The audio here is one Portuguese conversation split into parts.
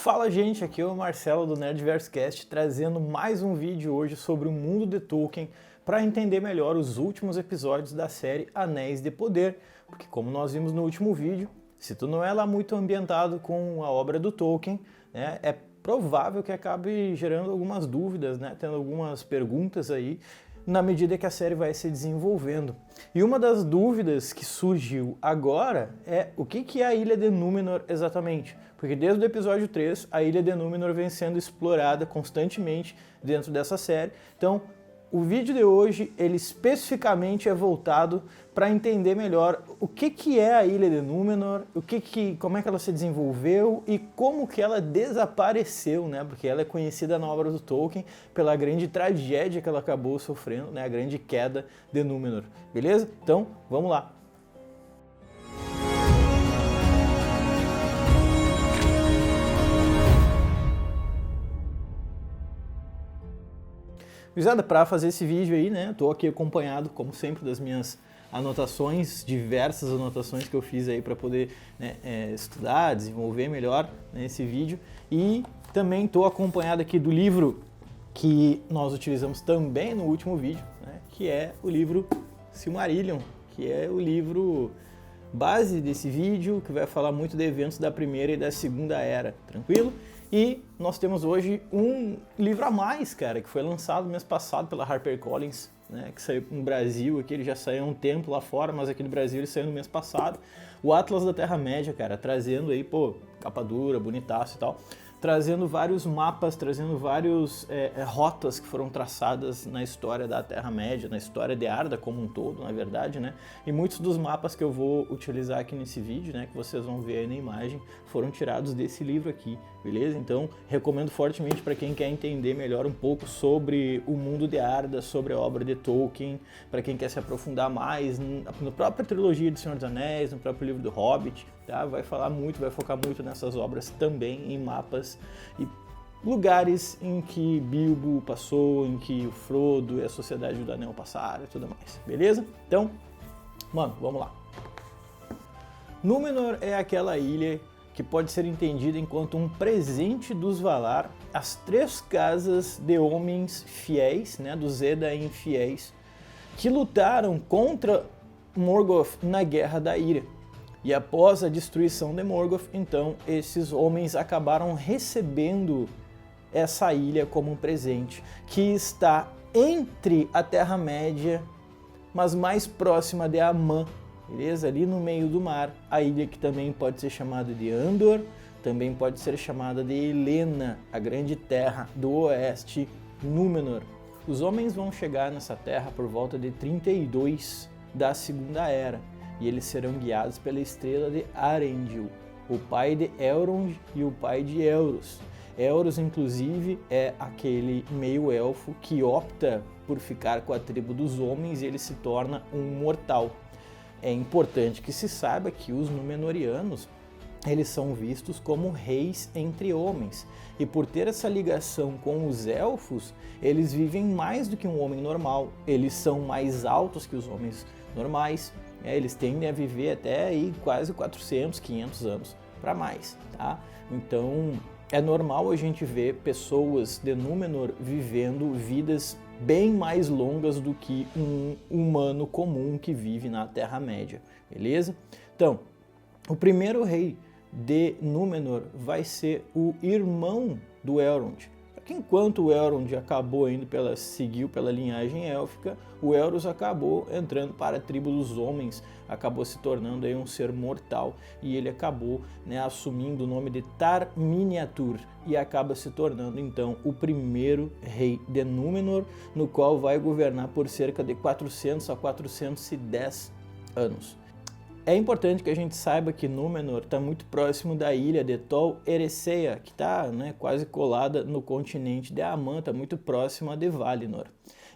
Fala gente, aqui é o Marcelo do Nerdversecast trazendo mais um vídeo hoje sobre o mundo de Tolkien para entender melhor os últimos episódios da série Anéis de Poder, porque como nós vimos no último vídeo, se tu não é lá muito ambientado com a obra do Tolkien, né, é provável que acabe gerando algumas dúvidas, né, tendo algumas perguntas aí, na medida que a série vai se desenvolvendo. E uma das dúvidas que surgiu agora é o que é a Ilha de Númenor exatamente? Porque desde o episódio 3, a Ilha de Númenor vem sendo explorada constantemente dentro dessa série. Então, o vídeo de hoje, ele especificamente é voltado para entender melhor o que é a Ilha de Númenor, como é que ela se desenvolveu e como que ela desapareceu, né? Porque ela é conhecida na obra do Tolkien pela grande tragédia que ela acabou sofrendo, né? A grande queda de Númenor, beleza? Então, vamos lá. Gurizada, para fazer esse vídeo aí, né, tô aqui acompanhado, como sempre, das minhas anotações, diversas anotações que eu fiz aí para poder, né, estudar, desenvolver melhor, né, esse vídeo. E também tô acompanhado aqui do livro que nós utilizamos também no último vídeo, né, que é o livro Silmarillion, que é o livro base desse vídeo, que vai falar muito de eventos da Primeira e da Segunda Era, tranquilo? E nós temos hoje um livro a mais, cara, que foi lançado mês passado pela HarperCollins, né, que saiu no Brasil, aqui ele já saiu há um tempo lá fora, mas aqui no Brasil ele saiu no mês passado. O Atlas da Terra-média, cara, trazendo aí, pô, capa dura, bonitaço e tal, trazendo vários mapas, trazendo vários rotas que foram traçadas na história da Terra-média, na história de Arda como um todo, na verdade, né? E muitos dos mapas que eu vou utilizar aqui nesse vídeo, né, que vocês vão ver aí na imagem, foram tirados desse livro aqui, beleza? Então, recomendo fortemente para quem quer entender melhor um pouco sobre o mundo de Arda, sobre a obra de Tolkien, para quem quer se aprofundar mais na própria trilogia de Senhor dos Anéis, no próprio livro do Hobbit, tá? Vai focar muito nessas obras também, em mapas e lugares em que Bilbo passou, em que o Frodo e a Sociedade do Anel passaram e tudo mais, beleza? Então, mano, vamos lá. Númenor é aquela ilha que pode ser entendida enquanto um presente dos Valar às três casas de homens fiéis, né, dos Edain fiéis, que lutaram contra Morgoth na Guerra da Ira. E após a destruição de Morgoth, então, esses homens acabaram recebendo essa ilha como um presente, que está entre a Terra-média, mas mais próxima de Amã, beleza? Ali no meio do mar, a ilha que também pode ser chamada de Andor, também pode ser chamada de Helena, a grande terra do oeste, Númenor. Os homens vão chegar nessa terra por volta de 32 da Segunda Era, e eles serão guiados pela estrela de Arendil, o pai de Elrond e o pai de Elros. Elros, inclusive, é aquele meio-elfo que opta por ficar com a tribo dos homens e ele se torna um mortal. É importante que se saiba que os Númenóreanos, eles são vistos como reis entre homens, e por ter essa ligação com os elfos, eles vivem mais do que um homem normal, eles são mais altos que os homens normais, eles tendem a viver até aí quase 400, 500 anos para mais, tá? Então é normal a gente ver pessoas de Númenor vivendo vidas bem mais longas do que um humano comum que vive na Terra-média, beleza? Então, o primeiro rei de Númenor vai ser o irmão do Elrond. Que enquanto o Elrond seguiu pela linhagem élfica, o Elros acabou entrando para a tribo dos homens, acabou se tornando aí um ser mortal e ele acabou, né, assumindo o nome de Tar-Miniatur e acaba se tornando então o primeiro rei de Númenor, no qual vai governar por cerca de 400 a 410 anos. É importante que a gente saiba que Númenor está muito próximo da ilha de Tol Eressëa, que está, né, quase colada no continente de Amã, está muito próxima de Valinor.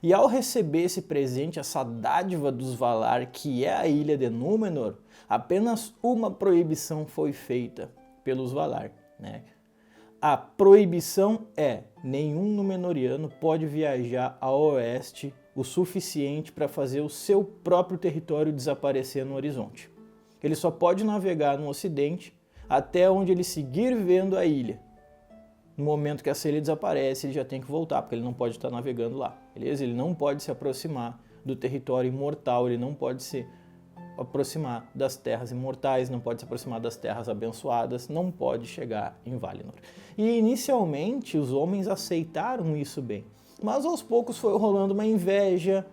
E ao receber esse presente, essa dádiva dos Valar, que é a ilha de Númenor, apenas uma proibição foi feita pelos Valar, né? A proibição é: nenhum Númenoriano pode viajar a oeste o suficiente para fazer o seu próprio território desaparecer no horizonte. Ele só pode navegar no ocidente até onde ele seguir vendo a ilha. no momento que essa ilha desaparece, ele já tem que voltar, porque ele não pode estar navegando lá, beleza? Ele não pode se aproximar do território imortal, ele não pode se aproximar das terras imortais, não pode se aproximar das terras abençoadas, não pode chegar em Valinor. E inicialmente os homens aceitaram isso bem, mas aos poucos foi rolando uma inveja.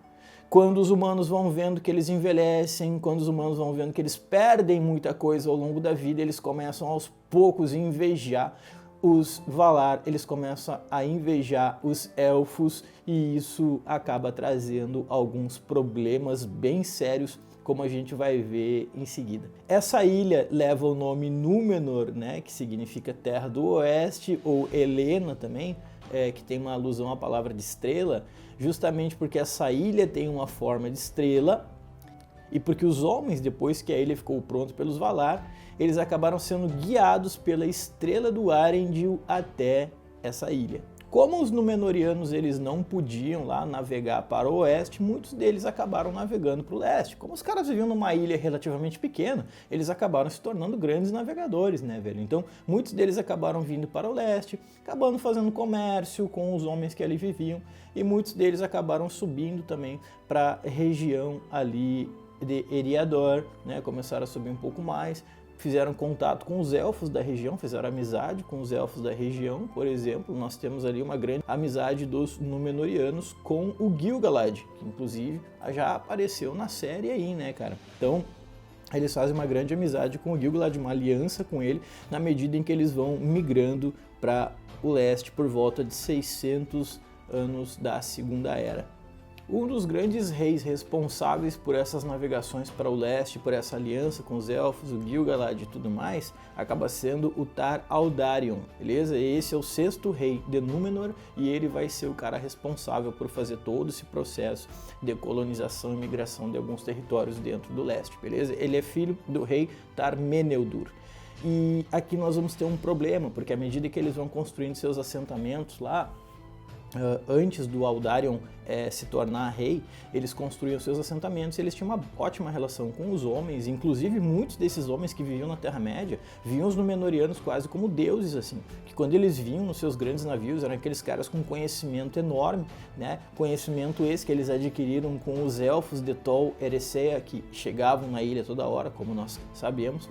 Quando os humanos vão vendo que eles envelhecem, quando os humanos vão vendo que eles perdem muita coisa ao longo da vida, eles começam aos poucos a invejar os Valar, eles começam a invejar os elfos, e isso acaba trazendo alguns problemas bem sérios, como a gente vai ver em seguida. Essa ilha leva o nome Númenor, né, que significa Terra do Oeste, ou Helena também, que tem uma alusão à palavra de estrela, justamente porque essa ilha tem uma forma de estrela, e porque os homens, depois que a ilha ficou pronta pelos Valar, eles acabaram sendo guiados pela estrela do Arendil até essa ilha. Como os Númenóreanos eles não podiam lá navegar para o oeste, muitos deles acabaram navegando para o leste. Como os caras viviam numa ilha relativamente pequena, eles acabaram se tornando grandes navegadores, né, velho? Então, muitos deles acabaram vindo para o leste, acabando fazendo comércio com os homens que ali viviam, e muitos deles acabaram subindo também para a região ali de Eriador, né? Começaram a subir um pouco mais, fizeram contato com os elfos da região, fizeram amizade com os elfos da região. Por exemplo, nós temos ali uma grande amizade dos Númenóreanos com o Gil-galad, que inclusive já apareceu na série aí, né, cara? Então, eles fazem uma grande amizade com o Gil-galad, uma aliança com ele, na medida em que eles vão migrando para o leste por volta de 600 anos da Segunda Era. Um dos grandes reis responsáveis por essas navegações para o leste, por essa aliança com os elfos, o Gil-galad e tudo mais, acaba sendo o Tar-Aldarion, beleza? Esse é o 6º rei de Númenor e ele vai ser o cara responsável por fazer todo esse processo de colonização e migração de alguns territórios dentro do leste, beleza? Ele é filho do rei Tar-Meneldur. E aqui nós vamos ter um problema, porque à medida que eles vão construindo seus assentamentos lá, antes do Aldarion se tornar rei, eles construíam seus assentamentos e eles tinham uma ótima relação com os homens. Inclusive muitos desses homens que viviam na Terra-média viam os Númenóreanos quase como deuses, assim, que quando eles vinham nos seus grandes navios eram aqueles caras com conhecimento enorme, né? Conhecimento esse que eles adquiriram com os elfos de Tol Eressëa, que chegavam na ilha toda hora, como nós sabemos.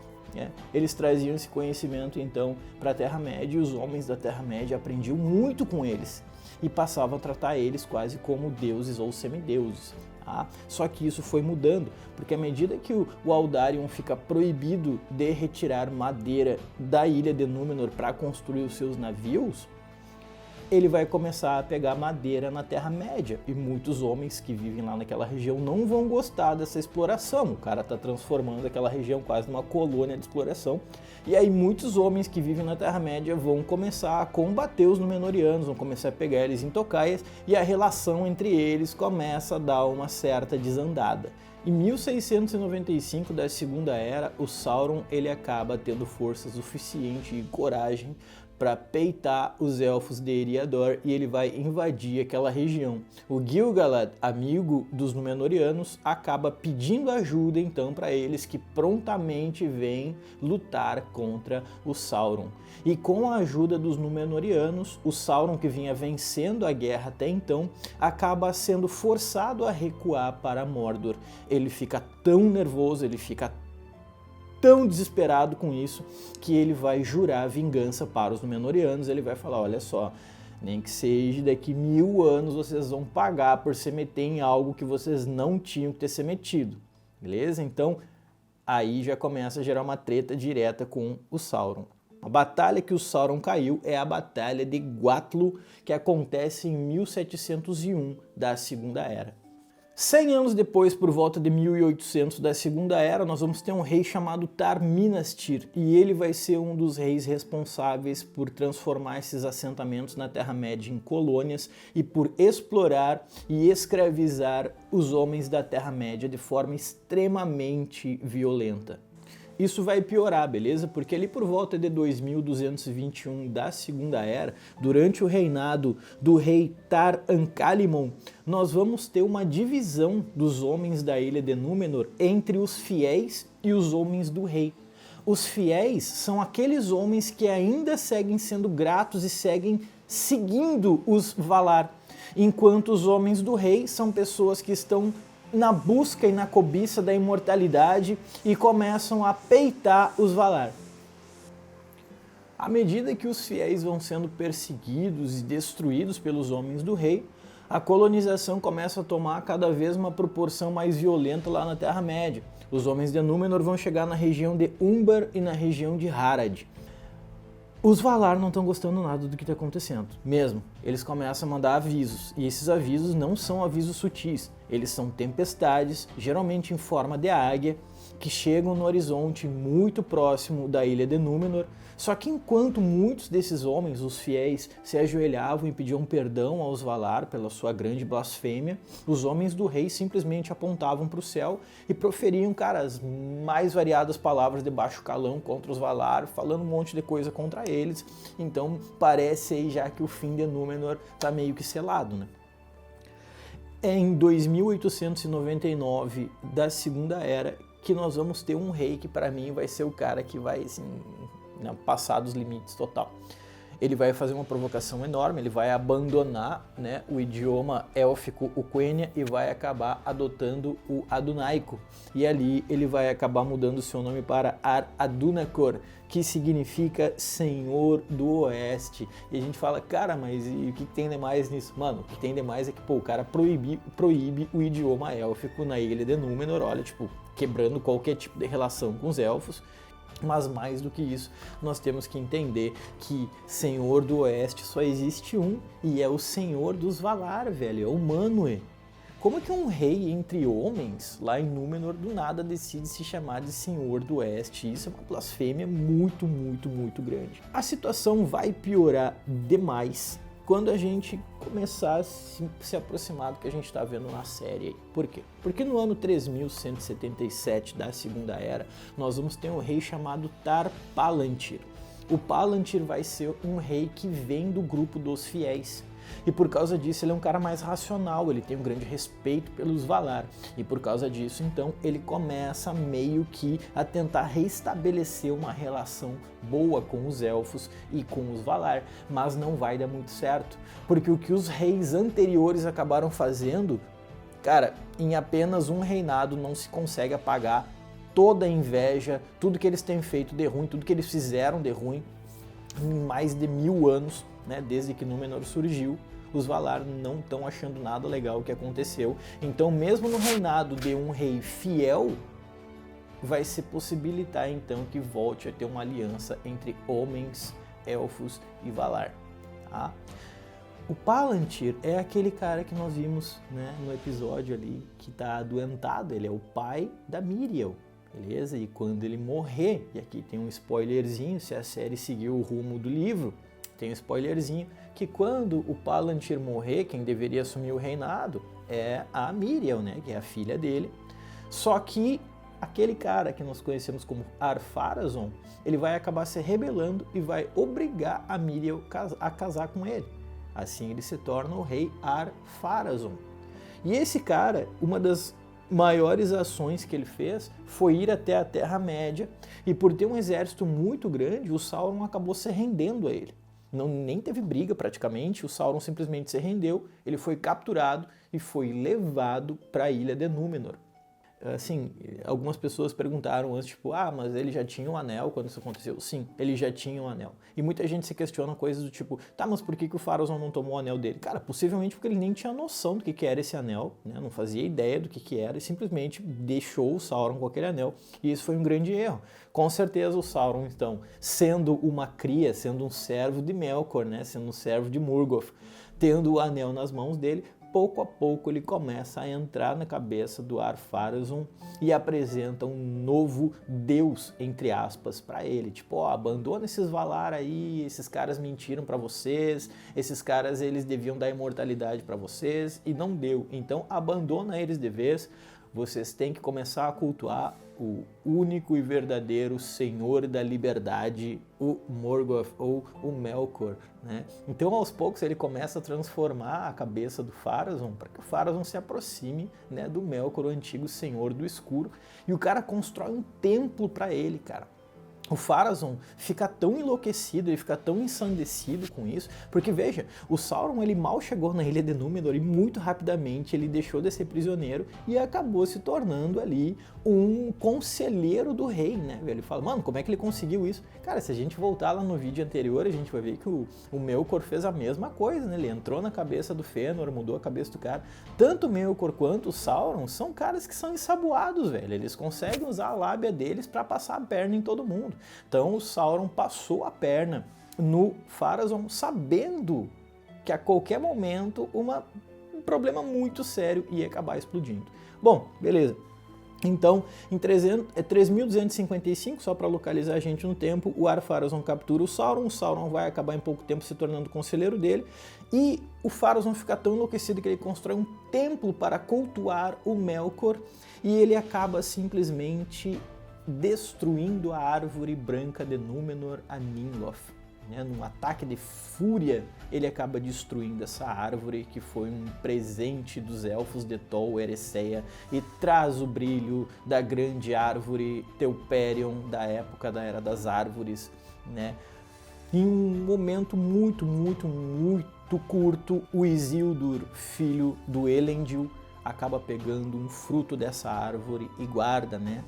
Eles traziam esse conhecimento então para a Terra-média, e os homens da Terra-média aprendiam muito com eles e passavam a tratar eles quase como deuses ou semideuses. Tá? Só que isso foi mudando, porque à medida que o Aldarion fica proibido de retirar madeira da ilha de Númenor para construir os seus navios, ele vai começar a pegar madeira na Terra-média, e muitos homens que vivem lá naquela região não vão gostar dessa exploração. O cara está transformando aquela região quase numa colônia de exploração, e aí muitos homens que vivem na Terra-média vão começar a combater os Númenóreanos, vão começar a pegar eles em tocaias, e a relação entre eles começa a dar uma certa desandada. Em 1695 da Segunda Era, o Sauron ele acaba tendo força suficiente e coragem para peitar os elfos de Eriador, e ele vai invadir aquela região. O Gil-galad, amigo dos Númenóreanos, acaba pedindo ajuda então para eles, que prontamente vêm lutar contra o Sauron. E com a ajuda dos Númenóreanos, o Sauron, que vinha vencendo a guerra até então, acaba sendo forçado a recuar para Mordor. Ele fica tão nervoso, ele fica tão desesperado com isso, que ele vai jurar vingança para os Númenóreanos. Ele vai falar: olha só, nem que seja daqui 1000 anos vocês vão pagar por se meter em algo que vocês não tinham que ter se metido, beleza? Então aí já começa a gerar uma treta direta com o Sauron. A batalha que o Sauron caiu é a Batalha de Guatlu, que acontece em 1701 da Segunda Era. 100 anos depois, por volta de 1800 da Segunda Era, nós vamos ter um rei chamado Tar-Minastir, e ele vai ser um dos reis responsáveis por transformar esses assentamentos na Terra-média em colônias e por explorar e escravizar os homens da Terra-média de forma extremamente violenta. Isso vai piorar, beleza? Porque ali por volta de 2221 da Segunda Era, durante o reinado do rei Tar-Ancalimon, nós vamos ter uma divisão dos homens da ilha de Númenor entre os fiéis e os homens do rei. Os fiéis são aqueles homens que ainda seguem sendo gratos e seguem seguindo os Valar, enquanto os homens do rei são pessoas que estão na busca e na cobiça da imortalidade e começam a peitar os Valar. À medida que os fiéis vão sendo perseguidos e destruídos pelos homens do rei, a colonização começa a tomar cada vez uma proporção mais violenta lá na Terra-média. Os homens de Númenor vão chegar na região de Umbar e na região de Harad. Os Valar não estão gostando nada do que está acontecendo, mesmo. Eles começam a mandar avisos, e esses avisos não são avisos sutis. Eles são tempestades, geralmente em forma de águia, que chegam no horizonte muito próximo da ilha de Númenor. Só que enquanto muitos desses homens, os fiéis, se ajoelhavam e pediam perdão aos Valar pela sua grande blasfêmia, os homens do rei simplesmente apontavam para o céu e proferiam, cara, as mais variadas palavras de baixo calão contra os Valar, falando um monte de coisa contra eles. Então parece aí já que o fim de Númenor está meio que selado, né? É em 2899 da Segunda Era que nós vamos ter um rei que para mim vai ser o cara que vai assim, passar dos limites total. Ele vai fazer uma provocação enorme, ele vai abandonar, né, o idioma élfico, o Quenya, e vai acabar adotando o Adunaico. E ali ele vai acabar mudando seu nome para Ar-Adunacor, que significa Senhor do Oeste. E a gente fala, cara, mas e o que tem de mais nisso? Mano, o que tem de mais é que, pô, o cara proíbe o idioma élfico na ilha de Númenor, olha, tipo, quebrando qualquer tipo de relação com os elfos. Mas mais do que isso, nós temos que entender que Senhor do Oeste só existe um, e é o Senhor dos Valar, velho, é o Manwë. Como é que um rei entre homens, lá em Númenor, do nada decide se chamar de Senhor do Oeste? Isso é uma blasfêmia muito, muito, muito grande. A situação vai piorar demais quando a gente começar a se aproximar do que a gente está vendo na série aí. Por quê? Porque no ano 3177 da Segunda Era, nós vamos ter um rei chamado Tar-Palantir. O Palantir vai ser um rei que vem do grupo dos fiéis. E por causa disso ele é um cara mais racional, ele tem um grande respeito pelos Valar. E por causa disso, então, ele começa meio que a tentar restabelecer uma relação boa com os elfos e com os Valar, mas não vai dar muito certo. Porque o que os reis anteriores acabaram fazendo, cara, em apenas um reinado não se consegue apagar toda a inveja, tudo que eles têm feito de ruim, tudo que eles fizeram de ruim em mais de 1000 anos, né, desde que Númenor surgiu. Os Valar não estão achando nada legal o que aconteceu. Então, mesmo no reinado de um rei fiel, vai se possibilitar então que volte a ter uma aliança entre homens, elfos e Valar. Tá? O Palantir é aquele cara que nós vimos, né, no episódio ali, que está adoentado. Ele é o pai da Míriel, beleza? E quando ele morrer, e aqui tem um spoilerzinho, se a série seguiu o rumo do livro, tem um spoilerzinho, que quando o Palantir morrer, quem deveria assumir o reinado é a Míriel, né, que é a filha dele. Só que aquele cara que nós conhecemos como Ar-Pharazôn, ele vai acabar se rebelando e vai obrigar a Míriel a casar com ele. Assim ele se torna o rei Ar-Pharazôn. E esse cara, uma das maiores ações que ele fez foi ir até a Terra-média, e por ter um exército muito grande, o Sauron acabou se rendendo a ele. Nem teve briga praticamente, o Sauron simplesmente se rendeu, ele foi capturado e foi levado para a ilha de Númenor. Assim, algumas pessoas perguntaram antes, tipo, mas ele já tinha um anel quando isso aconteceu? Sim, ele já tinha um anel. E muita gente se questiona coisas do tipo, tá, mas por que o Pharazôn não tomou o anel dele? Cara, possivelmente porque ele nem tinha noção do que era esse anel, né? Não fazia ideia do que era e simplesmente deixou o Sauron com aquele anel. E isso foi um grande erro. Com certeza o Sauron, então, sendo uma cria, sendo um servo de Melkor, né? Sendo um servo de Morgoth, tendo o anel nas mãos dele, pouco a pouco ele começa a entrar na cabeça do Ar-Pharazôn e apresenta um novo deus, entre aspas, para ele. Tipo, abandona esses Valar aí, esses caras mentiram para vocês, esses caras eles deviam dar imortalidade para vocês e não deu. Então abandona eles de vez, vocês têm que começar a cultuar o único e verdadeiro Senhor da Liberdade, o Morgoth ou o Melkor, né? Então aos poucos ele começa a transformar a cabeça do Pharazôn para que o Pharazôn se aproxime, né, do Melkor, o antigo Senhor do Escuro, e o cara constrói um templo para ele, cara. O Pharazôn fica tão enlouquecido, ele fica tão ensandecido com isso, porque veja, o Sauron ele mal chegou na Ilha de Númenor e muito rapidamente ele deixou de ser prisioneiro e acabou se tornando ali um conselheiro do rei, né? Ele fala, mano, como é que ele conseguiu isso? Cara, se a gente voltar lá no vídeo anterior, a gente vai ver que o Melkor fez a mesma coisa, né? Ele entrou na cabeça do Fëanor, mudou a cabeça do cara. Tanto o Melkor quanto o Sauron são caras que são ensaboados, velho. Eles conseguem usar a lábia deles pra passar a perna em todo mundo. Então o Sauron passou a perna no Pharazôn sabendo que a qualquer momento um problema muito sério ia acabar explodindo. Bom, beleza. Então, em 3255, só para localizar a gente no tempo, o Ar-Pharazôn captura o Sauron vai acabar em pouco tempo se tornando conselheiro dele, e o Pharazôn fica tão enlouquecido que ele constrói um templo para cultuar o Melkor, e ele acaba simplesmente destruindo a árvore branca de Númenor, a Ninloth. Num ataque de fúria, ele acaba destruindo essa árvore que foi um presente dos elfos de Tol Eressëa e traz o brilho da grande árvore Telperion da época da Era das Árvores, né? Em um momento muito curto, o Isildur, filho do Elendil, acaba pegando um fruto dessa árvore e guarda, né?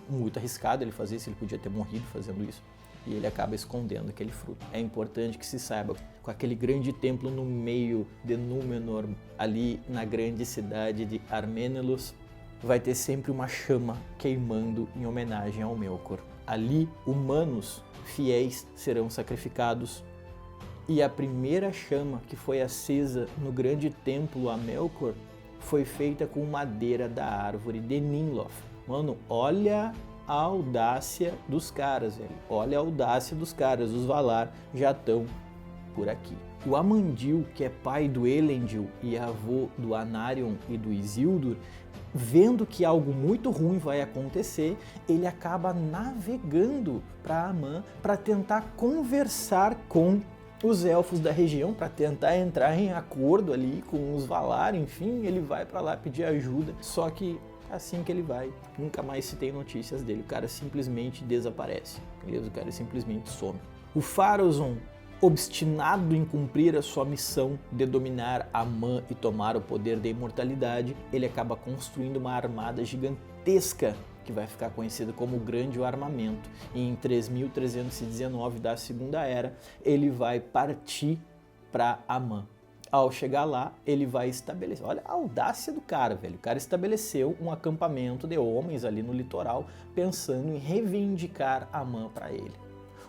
Muito arriscado ele fazer isso, ele podia ter morrido fazendo isso. E ele acaba escondendo aquele fruto. É importante que se saiba, com aquele grande templo no meio de Númenor, ali na grande cidade de Armenelos, vai ter sempre uma chama queimando em homenagem ao Melkor. Ali, humanos fiéis serão sacrificados. E a primeira chama que foi acesa no grande templo a Melkor foi feita com madeira da árvore de Ninloth. Mano, olha a audácia dos caras, velho. Olha a audácia dos caras. Os Valar já estão por aqui. O Amandil, que é pai do Elendil e avô do Anarion e do Isildur, vendo que algo muito ruim vai acontecer, ele acaba navegando para Amã para tentar conversar com os elfos da região, para tentar entrar em acordo ali com os Valar. Enfim, ele vai para lá pedir ajuda, só que assim que ele vai, nunca mais se tem notícias dele. O cara simplesmente desaparece, beleza? O cara simplesmente some. O Pharazôn, obstinado em cumprir a sua missão de dominar Amã e tomar o poder da imortalidade, ele acaba construindo uma armada gigantesca que vai ficar conhecida como o Grande Armamento. E em 3319 da Segunda Era, ele vai partir para Amã. Ao chegar lá, ele vai estabelecer... Olha a audácia do cara, velho. O cara estabeleceu um acampamento de homens ali no litoral, pensando em reivindicar Amã para ele.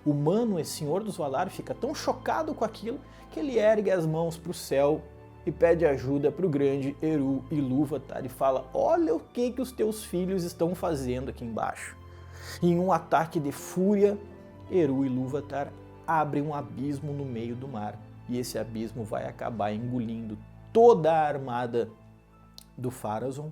O Manwë, senhor dos Valar, fica tão chocado com aquilo que ele ergue as mãos para o céu e pede ajuda para o grande Eru Ilúvatar e fala: olha o que os teus filhos estão fazendo aqui embaixo. E em um ataque de fúria, Eru Ilúvatar abre um abismo no meio do mar. E esse abismo vai acabar engolindo toda a armada do Pharazôn,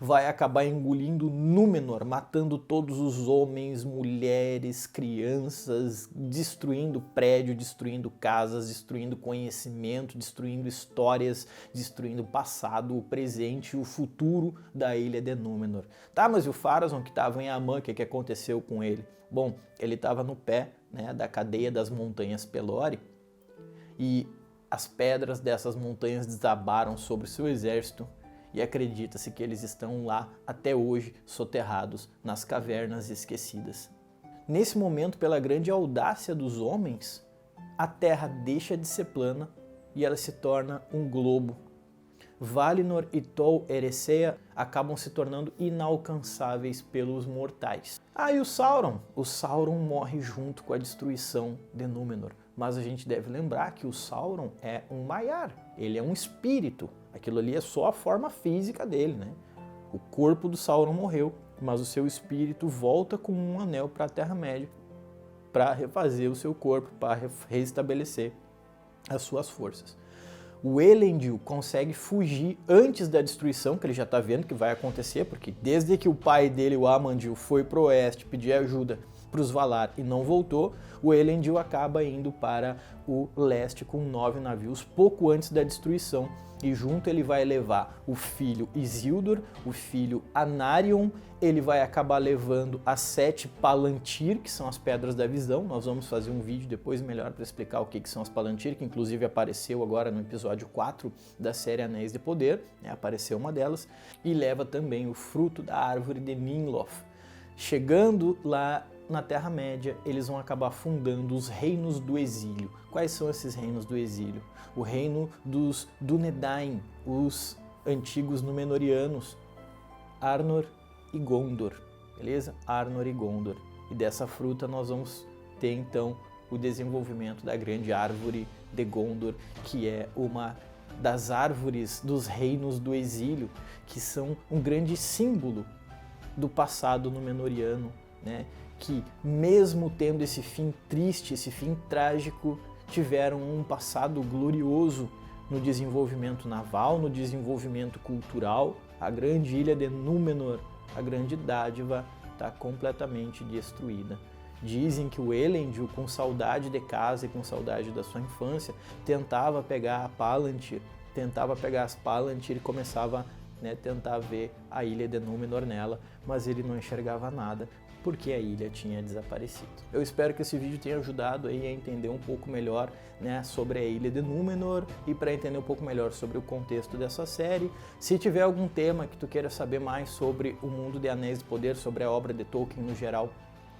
vai acabar engolindo Númenor, matando todos os homens, mulheres, crianças, destruindo prédio, destruindo casas, destruindo conhecimento, destruindo histórias, destruindo o passado, o presente e o futuro da Ilha de Númenor. Tá, mas e o Pharazôn que estava em Amã, o que aconteceu com ele? Bom, ele estava no pé, né, da cadeia das montanhas Pelori, e as pedras dessas montanhas desabaram sobre o seu exército e acredita-se que eles estão lá até hoje, soterrados nas cavernas esquecidas. Nesse momento, pela grande audácia dos homens, a Terra deixa de ser plana e ela se torna um globo. Valinor e Tol Eressëa acabam se tornando inalcançáveis pelos mortais. E o Sauron? O Sauron morre junto com a destruição de Númenor. Mas a gente deve lembrar que o Sauron é um Maiar, ele é um espírito. Aquilo ali é só a forma física dele, né? O corpo do Sauron morreu, mas o seu espírito volta com um anel para a Terra-média para refazer o seu corpo, para restabelecer as suas forças. O Elendil consegue fugir antes da destruição, que ele já está vendo que vai acontecer, porque desde que o pai dele, o Amandil, foi pro oeste pedir ajuda, para os Valar e não voltou, o Elendil acaba indo para o leste com 9 navios, pouco antes da destruição. E junto ele vai levar o filho Isildur, o filho Anarion, ele vai acabar levando as 7 Palantir, que são as Pedras da Visão. Nós vamos fazer um vídeo depois melhor para explicar o que são as Palantir, que inclusive apareceu agora no episódio 4 da série Anéis de Poder, né? Apareceu uma delas. E leva também o fruto da árvore de Ninloth. Chegando lá na Terra-média, eles vão acabar fundando os Reinos do Exílio. Quais são esses Reinos do Exílio? O reino dos Dúnedain, os antigos Númenóreanos, Arnor e Gondor, beleza? Arnor e Gondor. E dessa fruta nós vamos ter então o desenvolvimento da grande árvore de Gondor, que é uma das árvores dos Reinos do Exílio, que são um grande símbolo do passado númenoriano, né? Que mesmo tendo esse fim triste, esse fim trágico, tiveram um passado glorioso no desenvolvimento naval, no desenvolvimento cultural. A grande ilha de Númenor, a grande dádiva, está completamente destruída. Dizem que o Elendil, com saudade de casa e com saudade da sua infância, tentava pegar a Palantir, tentava pegar as Palantir e começava a tentar ver a ilha de Númenor nela, mas ele não enxergava nada, porque a ilha tinha desaparecido. Eu espero que esse vídeo tenha ajudado aí a entender um pouco melhor, né, sobre a ilha de Númenor e para entender um pouco melhor sobre o contexto dessa série. Se tiver algum tema que tu queira saber mais sobre o mundo de Anéis de Poder, sobre a obra de Tolkien no geral,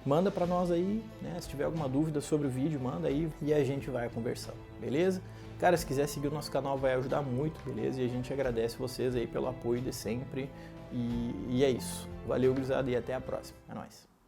manda para nós aí, né? Se tiver alguma dúvida sobre o vídeo, manda aí e a gente vai conversando, beleza? Cara, se quiser seguir o nosso canal vai ajudar muito, beleza? E a gente agradece vocês aí pelo apoio de sempre. E é isso. Valeu, gurizada, e até a próxima. É nóis.